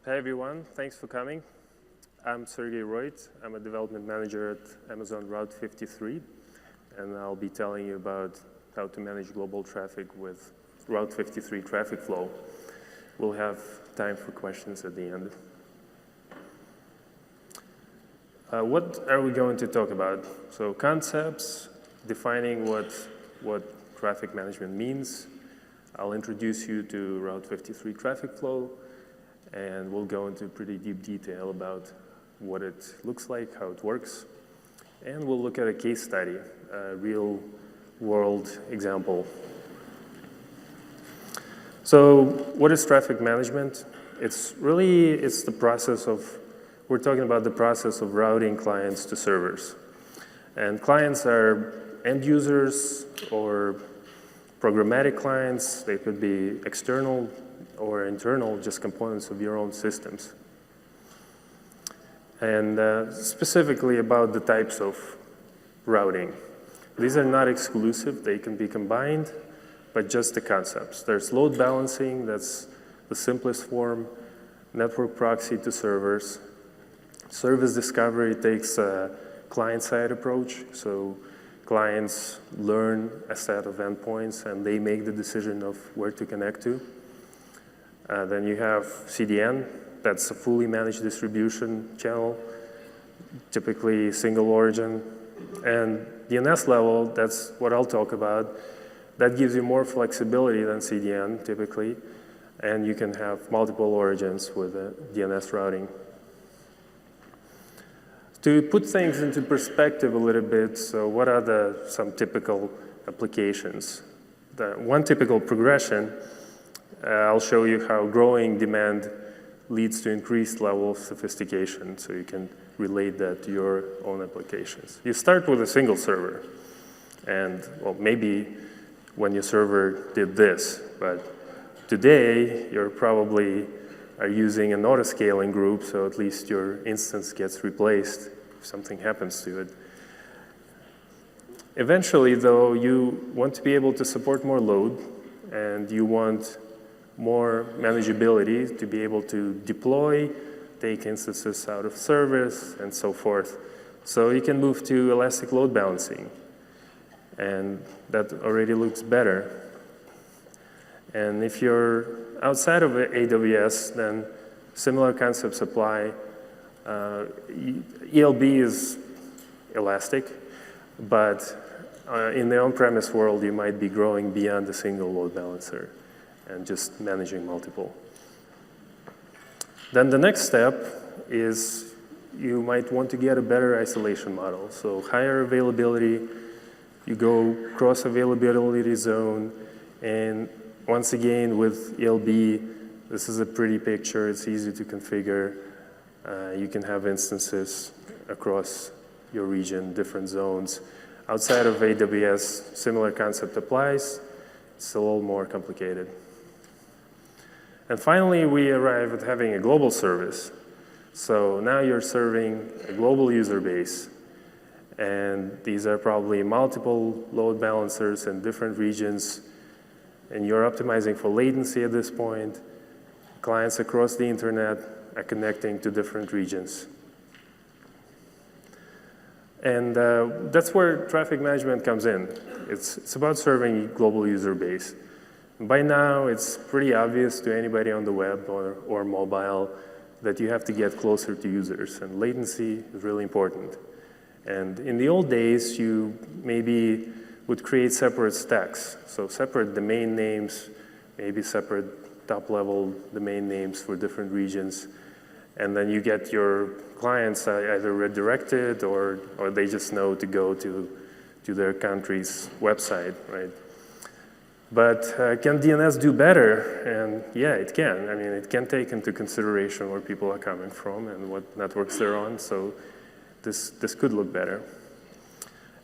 Hey everyone, thanks for coming. I'm Sergey Roit. I'm a development manager at Amazon Route 53, and I'll be telling you about how to manage global traffic with Route 53 traffic flow. We'll have time for questions at the end. What are we going to talk about? So concepts, defining what traffic management means. I'll introduce you to Route 53 traffic flow, and we'll go into pretty deep detail about what it looks like, how it works. And we'll look at a case study, a real world example. So what is traffic management? It's the process of, we're talking about the process of routing clients to servers. And clients are end users or programmatic clients. They could be external or internal, just components of your own systems. And specifically about the types of routing. These are not exclusive, they can be combined, but just the concepts. There's load balancing, that's the simplest form, network proxy to servers. Service discovery takes a client-side approach, so clients learn a set of endpoints and they make the decision of where to connect to. Then you have CDN, that's a fully managed distribution channel, typically single origin. And DNS level, that's what I'll talk about. That gives you more flexibility than CDN, typically, and you can have multiple origins with DNS routing. To put things into perspective a little bit, so what are some typical applications? One typical progression, I'll show you how growing demand leads to increased level of sophistication, so you can relate that to your own applications. You start with a single server, and well, maybe when your server did this, but today you're probably are using an auto-scaling group, so at least your instance gets replaced if something happens to it. Eventually, though, you want to be able to support more load, and you want more manageability to be able to deploy, take instances out of service, and so forth. So you can move to elastic load balancing, and that already looks better. And if you're outside of AWS, then similar concepts apply. ELB is elastic, but in the on-premise world, you might be growing beyond a single load balancer and just managing multiple. Then the next step is you might want to get a better isolation model. So higher availability, you go cross availability zone, and once again with ELB, this is a pretty picture, it's easy to configure. You can have instances across your region, different zones. Outside of AWS, similar concept applies. It's a little more complicated. And finally, we arrive at having a global service. So now you're serving a global user base. And these are probably multiple load balancers in different regions. And you're optimizing for latency at this point. Clients across the internet are connecting to different regions. And that's where traffic management comes in. It's about serving a global user base. By now, it's pretty obvious to anybody on the web or mobile that you have to get closer to users, and latency is really important. And in the old days, you maybe would create separate stacks, so separate domain names, maybe separate top-level domain names for different regions, and then you get your clients either redirected or they just know to go to their country's website, right? But can DNS do better? And yeah, it can. I mean, it can take into consideration where people are coming from and what networks they're on, so this could look better.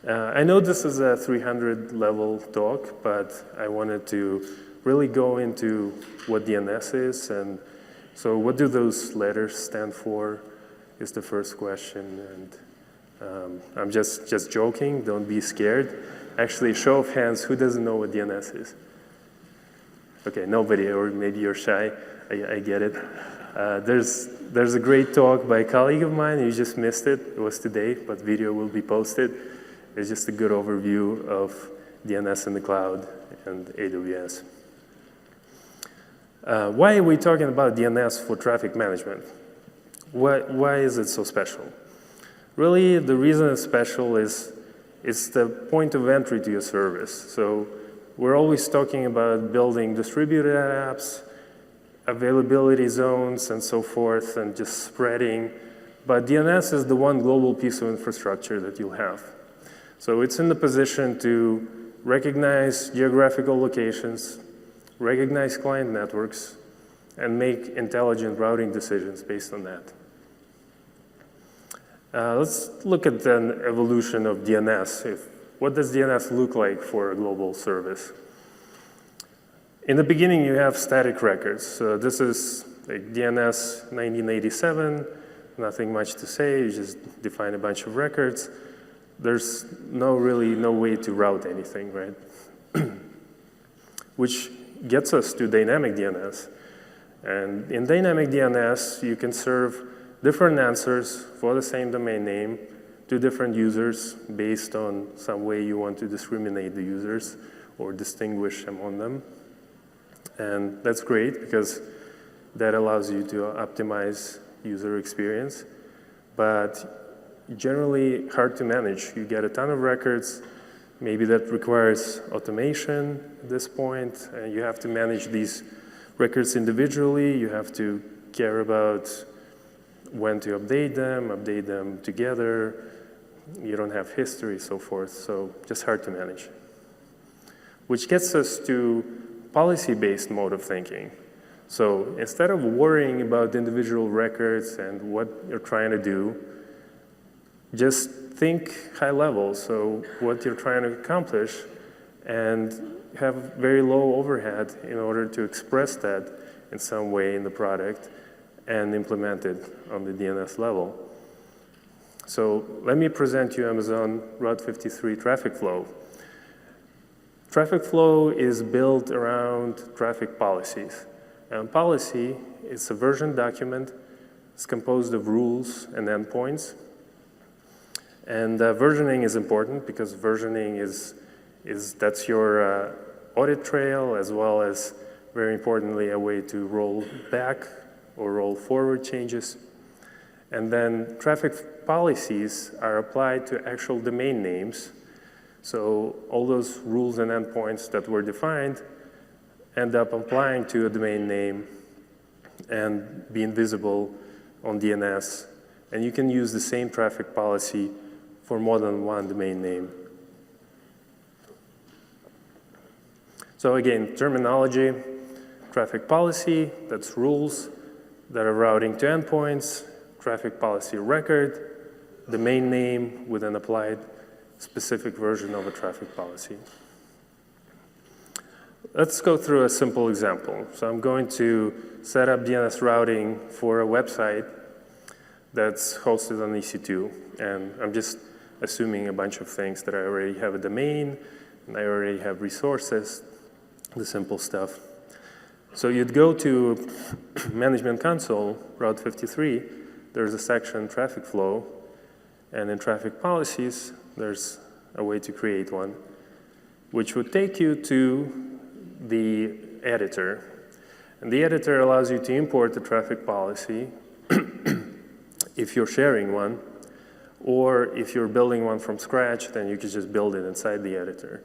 I know this is a 300-level talk, but I wanted to really go into what DNS is. And so what do those letters stand for is the first question. And I'm just joking. Don't be scared. Actually, show of hands, who doesn't know what DNS is? Okay, nobody, or maybe you're shy. I get it. There's a great talk by a colleague of mine. You just missed it. It was today, but video will be posted. It's just a good overview of DNS in the cloud and AWS. Why are we talking about DNS for traffic management? Why is it so special? Really, the reason it's special is it's the point of entry to your service. So we're always talking about building distributed apps, availability zones, and so forth, and just spreading. But DNS is the one global piece of infrastructure that you'll have. So it's in the position to recognize geographical locations, recognize client networks, and make intelligent routing decisions based on that. Let's look at the evolution of DNS. What does DNS look like for a global service? In the beginning, you have static records. So this is like DNS 1987, nothing much to say, you just define a bunch of records. There's really no way to route anything, right? Which gets us to dynamic DNS. And in dynamic DNS, you can serve different answers for the same domain name to different users based on some way you want to discriminate the users or distinguish among them. And that's great because that allows you to optimize user experience. But generally hard to manage. You get a ton of records. Maybe that requires automation at this point. And you have to manage these records individually. You have to care about when to update them together. You don't have history, so forth. So just hard to manage. Which gets us to policy-based mode of thinking. So instead of worrying about individual records and what you're trying to do, just think high level, so what you're trying to accomplish, and have very low overhead in order to express that in some way in the product and implement it on the DNS level. So let me present you Amazon Route 53 traffic flow. Traffic flow is built around traffic policies. And policy is a version document. It's composed of rules and endpoints. And versioning is important because versioning that's your audit trail, as well as, very importantly, a way to roll back or roll forward changes. And then traffic policies are applied to actual domain names. So all those rules and endpoints that were defined end up applying to a domain name and being visible on DNS. And you can use the same traffic policy for more than one domain name. So again, terminology, traffic policy, that's rules that are routing to endpoints, traffic policy record, domain name with an applied specific version of a traffic policy. Let's go through a simple example. So I'm going to set up DNS routing for a website that's hosted on EC2. And I'm just assuming a bunch of things that I already have a domain, and I already have resources, the simple stuff. So you'd go to Management Console, Route 53. There's a section, Traffic Flow. And in Traffic Policies, there's a way to create one, which would take you to the editor. And the editor allows you to import the traffic policy if you're sharing one, or if you're building one from scratch, then you can just build it inside the editor.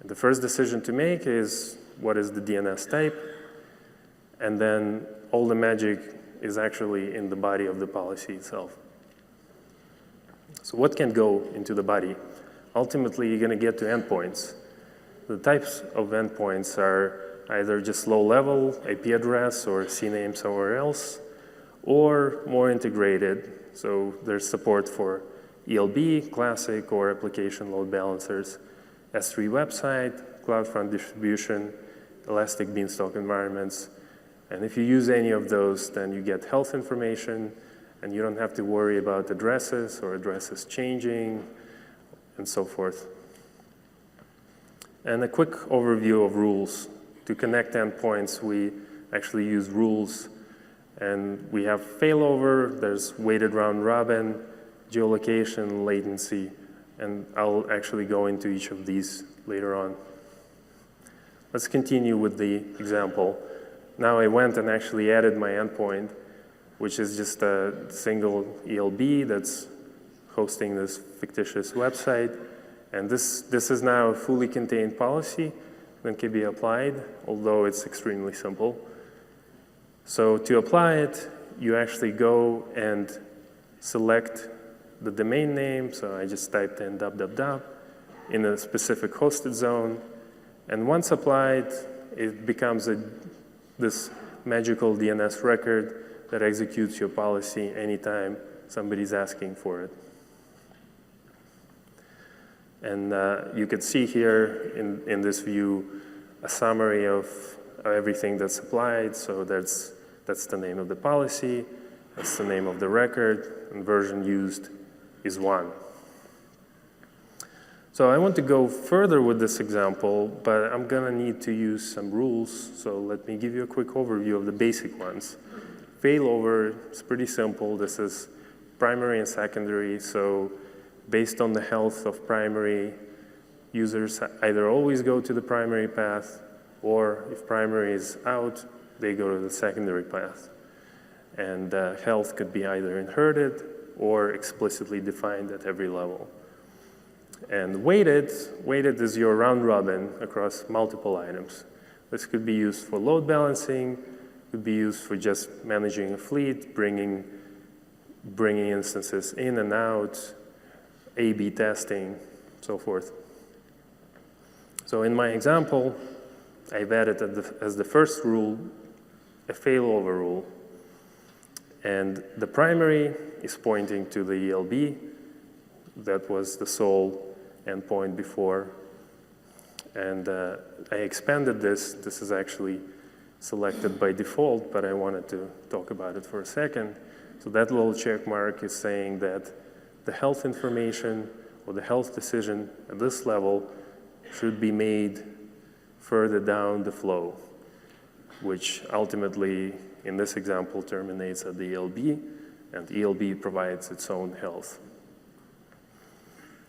And the first decision to make is, what is the DNS type? And then all the magic is actually in the body of the policy itself. So what can go into the body? Ultimately, you're going to get to endpoints. The types of endpoints are either just low-level IP address or CNAME somewhere else, or more integrated. So there's support for ELB, classic, or application load balancers, S3 website, CloudFront distribution, elastic beanstalk environments. And if you use any of those, then you get health information, and you don't have to worry about addresses or addresses changing, and so forth. And a quick overview of rules. To connect endpoints, we actually use rules. And we have failover, there's weighted round robin, geolocation, latency, and I'll actually go into each of these later on. Let's continue with the example. Now I went and actually added my endpoint, which is just a single ELB that's hosting this fictitious website. And this is now a fully contained policy that can be applied, although it's extremely simple. So to apply it, you actually go and select the domain name. So I just typed in www in a specific hosted zone. And once applied, it becomes this magical DNS record that executes your policy anytime somebody's asking for it. And you can see here in this view a summary of everything that's applied. So that's the name of the policy, that's the name of the record, and version used is 1. So I want to go further with this example, but I'm going to need to use some rules. So let me give you a quick overview of the basic ones. Failover is pretty simple. This is primary and secondary. So based on the health of primary, users either always go to the primary path, or if primary is out, they go to the secondary path. And health could be either inherited or explicitly defined at every level. And weighted is your round robin across multiple items. This could be used for load balancing, could be used for just managing a fleet, bringing instances in and out, A/B testing, so forth. So in my example, I've added as the first rule a failover rule. And the primary is pointing to the ELB. That was the sole endpoint before. And I expanded this. This is actually selected by default, but I wanted to talk about it for a second. So that little check mark is saying that the health information or the health decision at this level should be made further down the flow, which ultimately, in this example, terminates at the ELB, and ELB provides its own health.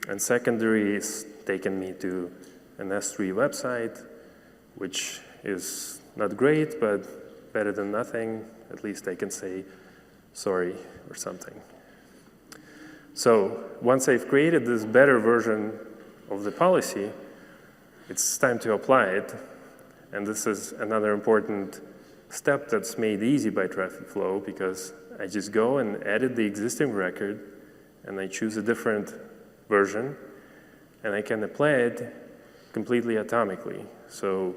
And secondary is taken me to an S3 website, which is not great, but better than nothing. At least I can say sorry or something. So once I've created this better version of the policy, it's time to apply it. And this is another important step that's made easy by TrafficFlow, because I just go and edit the existing record, and I choose a different version, and I can apply it completely atomically. So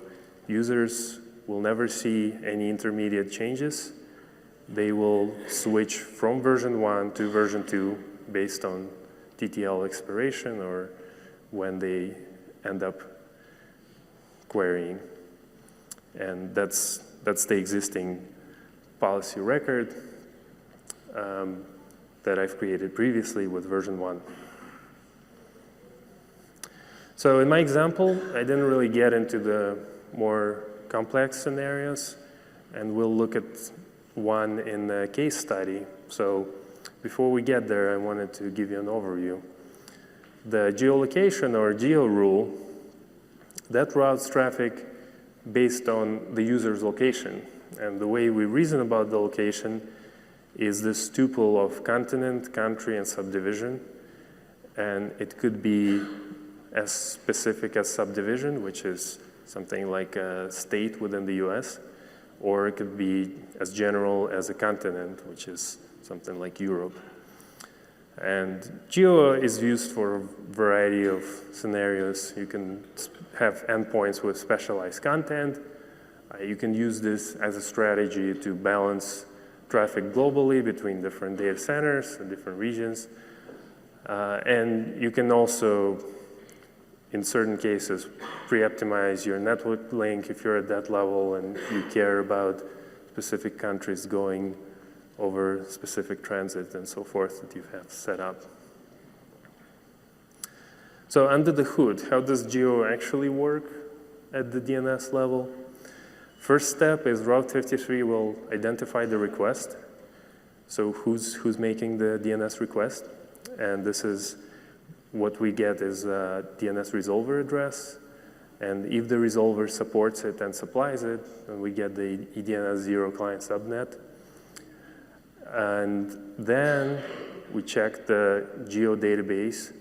users will never see any intermediate changes. They will switch from version 1 to version 2 based on TTL expiration or when they end up querying. And that's the existing policy record that I've created previously with version 1. So in my example, I didn't really get into the more complex scenarios, and we'll look at one in the case study. So before we get there, I wanted to give you an overview. The geolocation or geo rule, that routes traffic based on the user's location. And the way we reason about the location is this tuple of continent, country, and subdivision. And it could be as specific as subdivision, which is something like a state within the US, or it could be as general as a continent, which is something like Europe. And geo is used for a variety of scenarios. You can have endpoints with specialized content. You can use this as a strategy to balance traffic globally between different data centers and different regions. And you can also, in certain cases, pre-optimize your network link if you're at that level and you care about specific countries going over specific transit and so forth that you have set up. So under the hood, how does geo actually work at the DNS level? First step is Route 53 will identify the request. So who's making the DNS request? And this is what we get is a DNS resolver address. And if the resolver supports it and supplies it, then we get the eDNS 0 client subnet. And then we check the geo database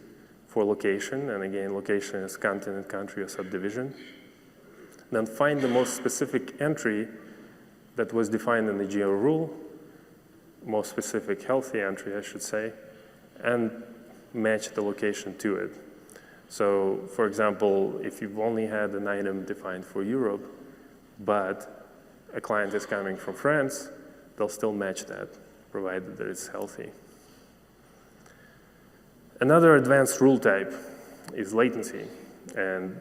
for location. And again, location is continent, country, or subdivision. Then find the most specific entry that was defined in the geo rule, most specific healthy entry, I should say, and match the location to it. So, for example, if you've only had an item defined for Europe, but a client is coming from France, they'll still match that, provided that it's healthy. Another advanced rule type is latency. And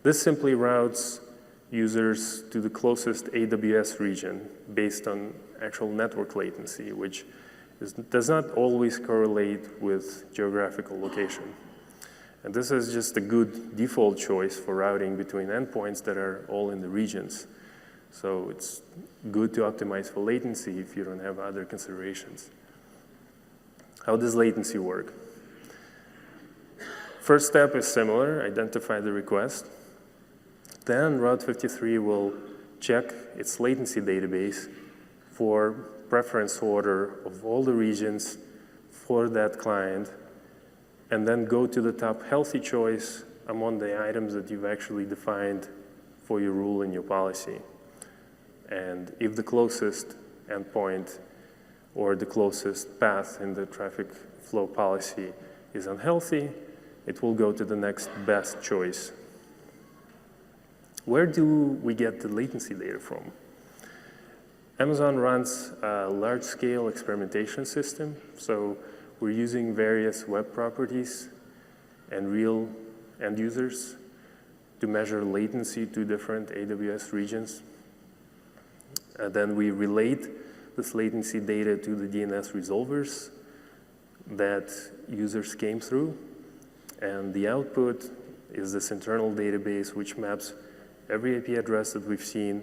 this simply routes users to the closest AWS region based on actual network latency, which does not always correlate with geographical location. And this is just a good default choice for routing between endpoints that are all in the regions. So it's good to optimize for latency if you don't have other considerations. How does latency work? First step is similar, identify the request. Then Route 53 will check its latency database for preference order of all the regions for that client, and then go to the top healthy choice among the items that you've actually defined for your rule and your policy. And if the closest endpoint or the closest path in the traffic flow policy is unhealthy, it will go to the next best choice. Where do we get the latency data from? Amazon runs a large-scale experimentation system, so we're using various web properties and real end users to measure latency to different AWS regions. And then we relate this latency data to the DNS resolvers that users came through. And the output is this internal database which maps every IP address that we've seen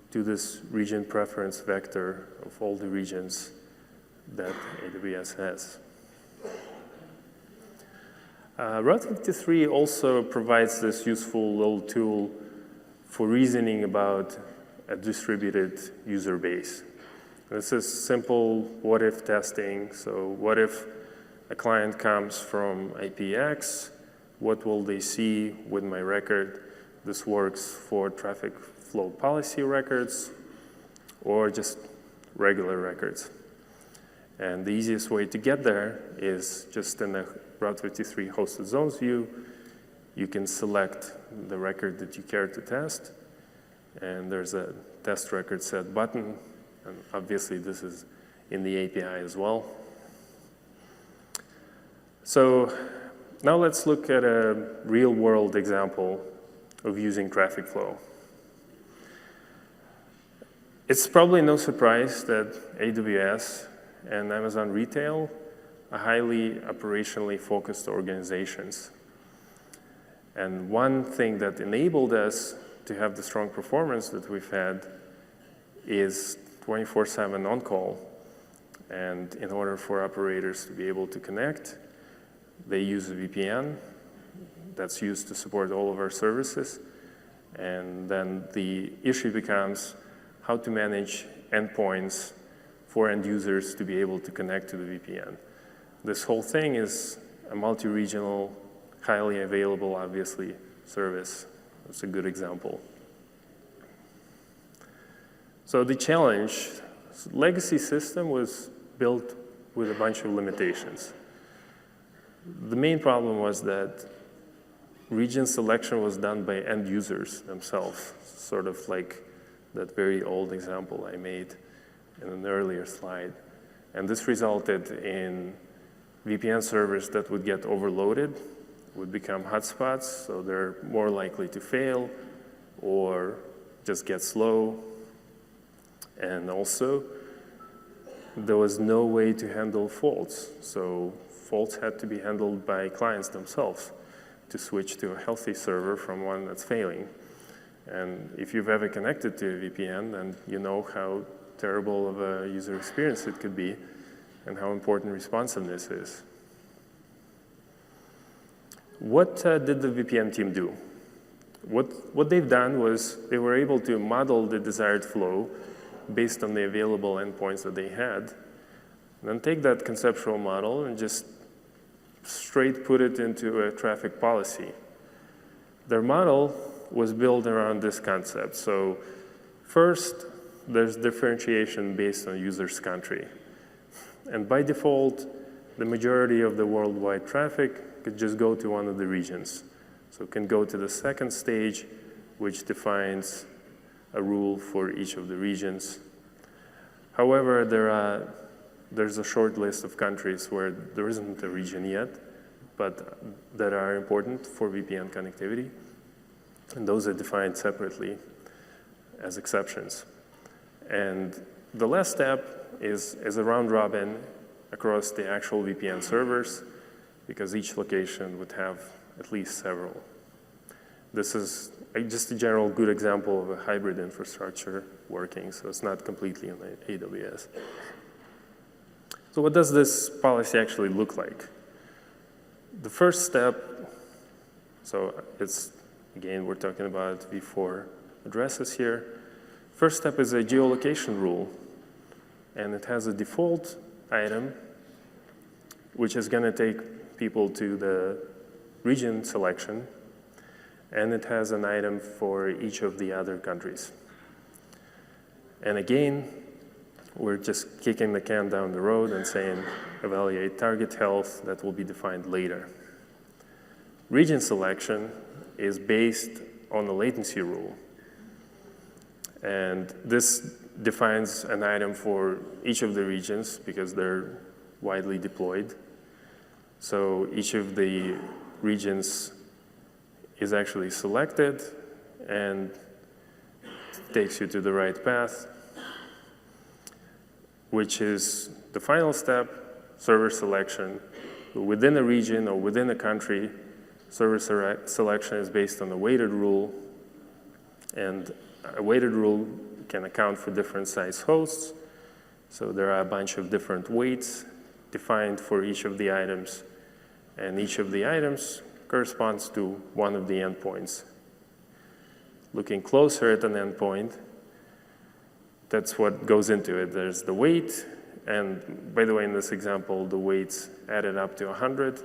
to this region preference vector of all the regions that AWS has. Route 53 also provides this useful little tool for reasoning about a distributed user base. This is simple what-if testing. So what if a client comes from IPX? What will they see with my record? This works for traffic flow policy records or just regular records. And the easiest way to get there is just in the Route 53 hosted zones view, you can select the record that you care to test, and there's a test record set button, and obviously this is in the API as well. So now let's look at a real-world example of using traffic flow. It's probably no surprise that AWS and Amazon Retail are highly operationally focused organizations. And one thing that enabled us to have the strong performance that we've had is 24/7 on-call. And in order for operators to be able to connect, they use a VPN that's used to support all of our services. And then the issue becomes how to manage endpoints for end users to be able to connect to the VPN. This whole thing is a multi-regional, highly available, obviously, service. That's a good example. So the challenge, legacy system was built with a bunch of limitations. The main problem was that region selection was done by end users themselves, sort of like that very old example I made in an earlier slide. And this resulted in VPN servers that would get overloaded, would become hotspots, so they're more likely to fail or just get slow. And also, there was no way to handle faults. So faults had to be handled by clients themselves to switch to a healthy server from one that's failing. And if you've ever connected to a VPN, then you know how terrible of a user experience it could be and how important responsiveness is. What did the VPN team do? What they've done was they were able to model the desired flow based on the available endpoints that they had, and then take that conceptual model and just straight put it into a traffic policy. Their model was built around this concept. So first, there's differentiation based on user's country. And by default, the majority of the worldwide traffic could just go to one of the regions. So it can go to the second stage, which defines a rule for each of the regions. However, there's a short list of countries where there isn't a region yet, but that are important for VPN connectivity. And those are defined separately as exceptions. And the last step is a round robin across the actual VPN servers, because each location would have at least several. This is just a general good example of a hybrid infrastructure working, so it's not completely on AWS. So what does this policy actually look like? The first step, so it's, again, we're talking about v4 addresses here. First step is a geolocation rule, and it has a default item, which is going to take people to the region selection, and it has an item for each of the other countries. And again, we're just kicking the can down the road and saying, evaluate target health, that will be defined later. Region selection is based on the latency rule. And this defines an item for each of the regions because they're widely deployed. So each of the regions is actually selected and takes you to the right path, which is the final step, server selection. Within a region or within a country, server selection is based on a weighted rule, and a weighted rule can account for different size hosts. So there are a bunch of different weights defined for each of the items, and each of the items corresponds to one of the endpoints. Looking closer at an endpoint, that's what goes into it. There's the weight, and by the way, in this example, the weights added up to 100.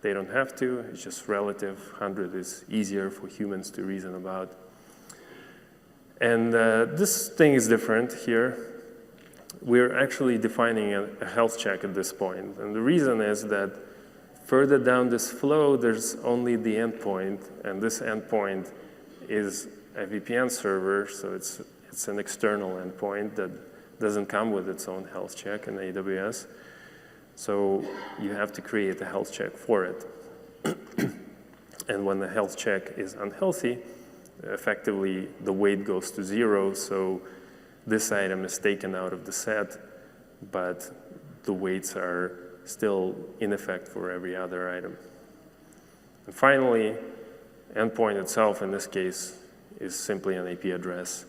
They don't have to, it's just relative. 100 is easier for humans to reason about. And this thing is different here. We're actually defining a health check at this point. And the reason is that further down this flow, there's only the endpoint, and this endpoint is a VPN server, so it's an external endpoint that doesn't come with its own health check in AWS. So you have to create a health check for it. And when the health check is unhealthy, effectively the weight goes to 0, so this item is taken out of the set, but the weights are still in effect for every other item. And finally, endpoint itself in this case is simply an IP address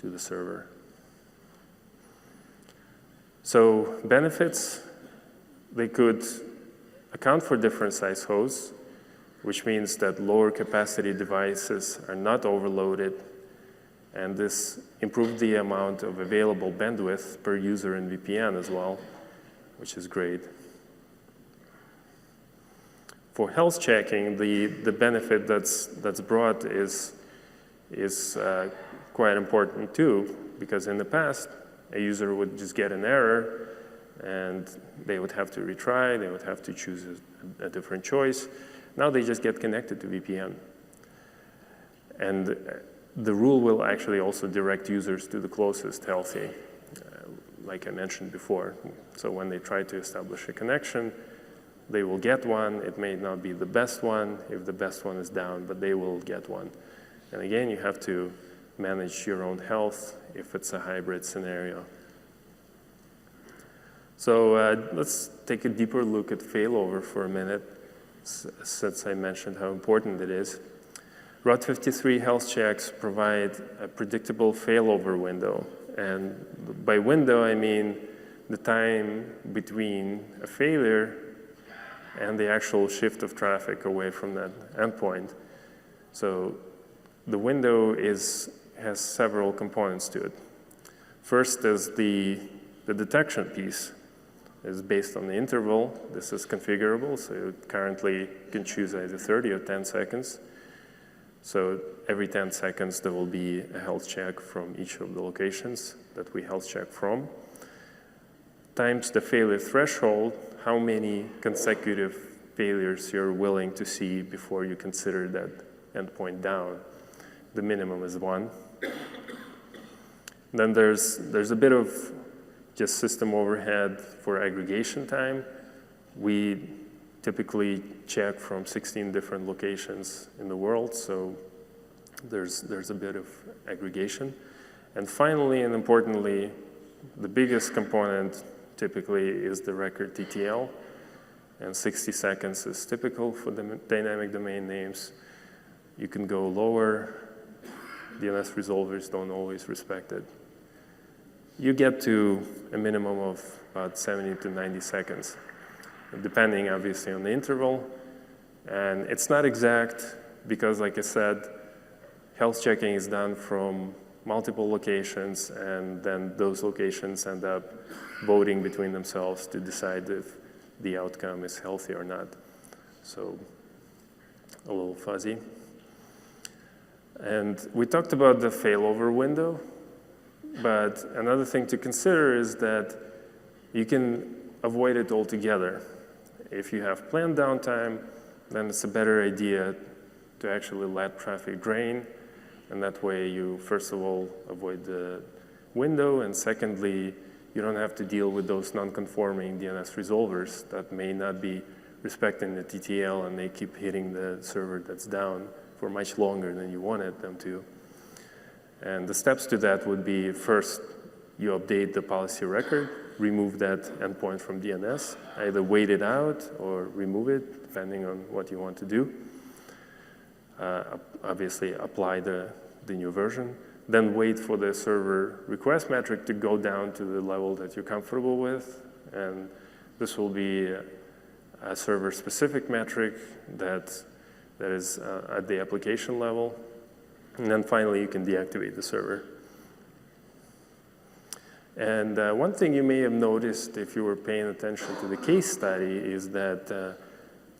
to the server. So benefits, they could account for different size hosts, which means that lower capacity devices are not overloaded, and this improved the amount of available bandwidth per user in VPN as well, which is great. For health checking, the benefit that's brought is quite important too, because in the past, a user would just get an error and they would have to retry, they would have to choose a different choice. Now they just get connected to VPN. And the rule will actually also direct users to the closest healthy, like I mentioned before. So when they try to establish a connection, they will get one. It may not be the best one if the best one is down, but they will get one. And again, you have to manage your own health if it's a hybrid scenario. So let's take a deeper look at failover for a minute, since I mentioned how important it is. Route 53 health checks provide a predictable failover window. And by window, I mean the time between a failure and the actual shift of traffic away from that endpoint. So the window has several components to it. First is the detection piece. It's based on the interval. This is configurable, so you currently can choose either 30 or 10 seconds. So every 10 seconds, there will be a health check from each of the locations that we health check from, times the failure threshold, how many consecutive failures you're willing to see before you consider that endpoint down. The minimum is 1. Then there's a bit of just system overhead for aggregation time. We typically check from 16 different locations in the world, so there's a bit of aggregation. And finally, and importantly, the biggest component typically is the record TTL, and 60 seconds is typical for the dynamic domain names. You can go lower. DNS resolvers don't always respect it. You get to a minimum of about 70 to 90 seconds, depending obviously on the interval. And it's not exact because, like I said, health checking is done from multiple locations, and then those locations end up voting between themselves to decide if the outcome is healthy or not. So a little fuzzy. And we talked about the failover window, but another thing to consider is that you can avoid it altogether. If you have planned downtime, then it's a better idea to actually let traffic drain, and that way you, first of all, avoid the window, and secondly, you don't have to deal with those non-conforming DNS resolvers that may not be respecting the TTL, and they keep hitting the server that's down for much longer than you wanted them to. And the steps to that would be, first, you update the policy record, remove that endpoint from DNS, either wait it out or remove it, depending on what you want to do. Obviously, apply the new version. Then wait for the server request metric to go down to the level that you're comfortable with. And this will be a server-specific metric that is at the application level. And then finally, you can deactivate the server. And one thing you may have noticed if you were paying attention to the case study is that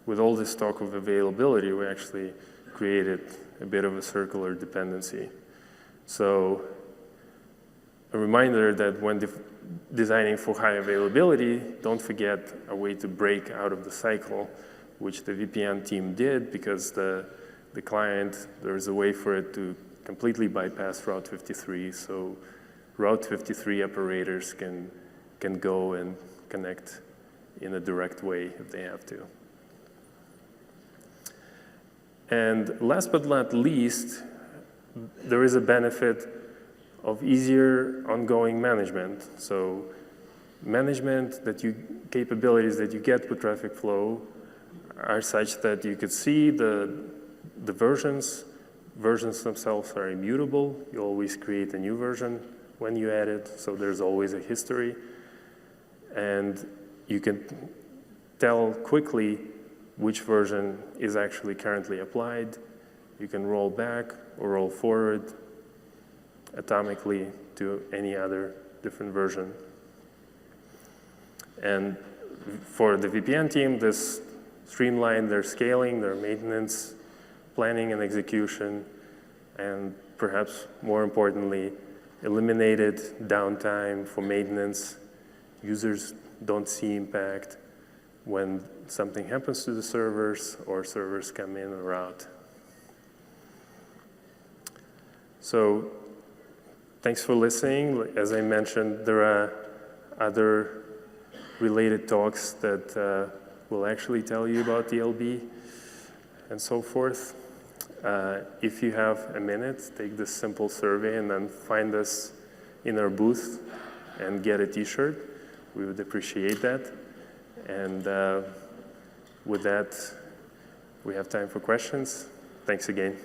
with all this talk of availability, we actually created a bit of a circular dependency. So a reminder that when designing for high availability, don't forget a way to break out of the cycle, which the VPN team did, because the client, there's a way for it to completely bypass Route 53. So Route 53 operators can go and connect in a direct way if they have to. And last but not least, there is a benefit of easier ongoing management. So management capabilities that you get with traffic flow are such that you could see the versions. Versions themselves are immutable. You always create a new version when you add it, so there's always a history. And you can tell quickly which version is actually currently applied. You can roll back or roll forward atomically to any other different version. And for the VPN team, this streamlined their scaling, their maintenance, planning and execution, and perhaps more importantly, eliminated downtime for maintenance. Users don't see impact when something happens to the servers or servers come in or out. So thanks for listening. As I mentioned, there are other related talks that will actually tell you about DLB and so forth. If you have a minute, take this simple survey and then find us in our booth and get a t-shirt. We would appreciate that. And with that, we have time for questions. Thanks again.